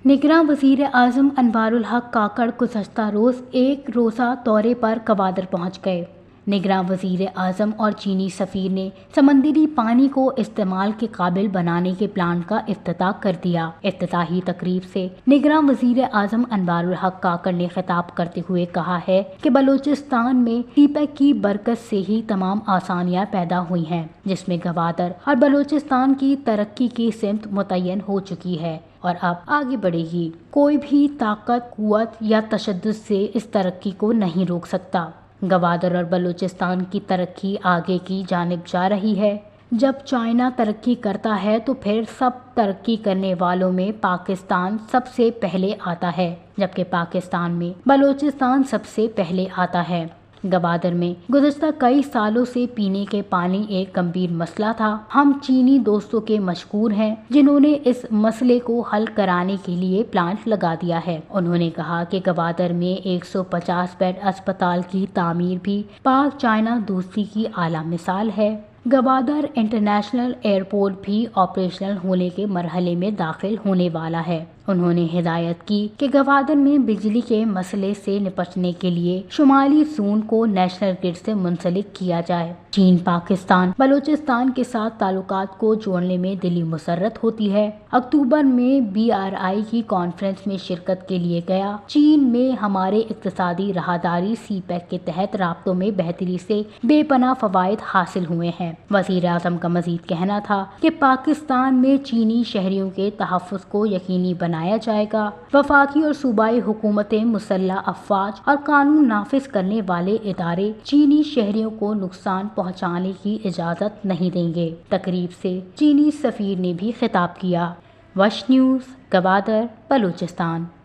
निगरां वज़ीर आज़म अनवारुल हक काकड़ गुज़श्ता रोज़ एक रोज़ा दौरे पर गवादर पहुँच गए। निगरां वज़ीर आज़म और चीनी सफ़ीर ने समंदरी पानी को इस्तेमाल के काबिल बनाने के प्लान का इफ्तिताह कर दिया। इफ्तिताही तकरीब से निगरां वज़ीर आज़म अनवारुल हक काकड़ ने खिताब करते हुए कहा है कि बलूचिस्तान में सीपैक की बरकत से ही तमाम आसानियाँ पैदा हुई हैं, जिसमें गवादर और बलूचिस्तान की तरक्की की सिमत मुतय्यन हो चुकी है और अब आगे बढ़ेगी। कोई भी ताकत, कुव्वत या तशद्दुद से इस तरक्की को नहीं रोक सकता। गवादर और बलूचिस्तान की तरक्की आगे की जानिब जा रही है। जब चाइना तरक्की करता है तो फिर सब तरक्की करने वालों में पाकिस्तान सबसे पहले आता है, जबकि पाकिस्तान में बलूचिस्तान सबसे पहले आता है। गवादर में गुज़श्ता कई सालों से पीने के पानी एक गंभीर मसला था। हम चीनी दोस्तों के मशकूर हैं जिन्होंने इस मसले को हल कराने के लिए प्लांट लगा दिया है। उन्होंने कहा कि गवादर में 150 बेड अस्पताल की तामीर भी पाक चाइना दोस्ती की आला मिसाल है। गवादर इंटरनेशनल एयरपोर्ट भी ऑपरेशनल होने के मरहले में दाखिल होने वाला है। उन्होंने हिदायत की कि गवादर में बिजली के मसले से निपटने के लिए शुमाली जोन को नेशनल ग्रिड से मुंसलिक किया जाए। चीन पाकिस्तान बलूचिस्तान के साथ ताल्लुकात को जोड़ने में दिली मुसर्रत होती है। अक्टूबर में BRI की कॉन्फ्रेंस में शिरकत के लिए गया। चीन में हमारे इक्तिसादी राहदारी सीपैक के तहत राब्तों में बेहतरी से बेपनाह फवायद हासिल हुए हैं। वज़ीर आज़म का मजीद कहना था कि पाकिस्तान में चीनी शहरियों के तहफ़्फ़ुज़ को यकीनी बनाया जाएगा। वफाकी और सूबाई हुकूमतें, मुसल्लह अफ़वाज और कानून नाफिज करने वाले इदारे चीनी शहरियों को नुकसान पहुँचाने की इजाज़त नहीं देंगे। तकरीब से चीनी सफ़ीर ने भी खिताब किया। वश न्यूज़, गवादर, बलूचिस्तान।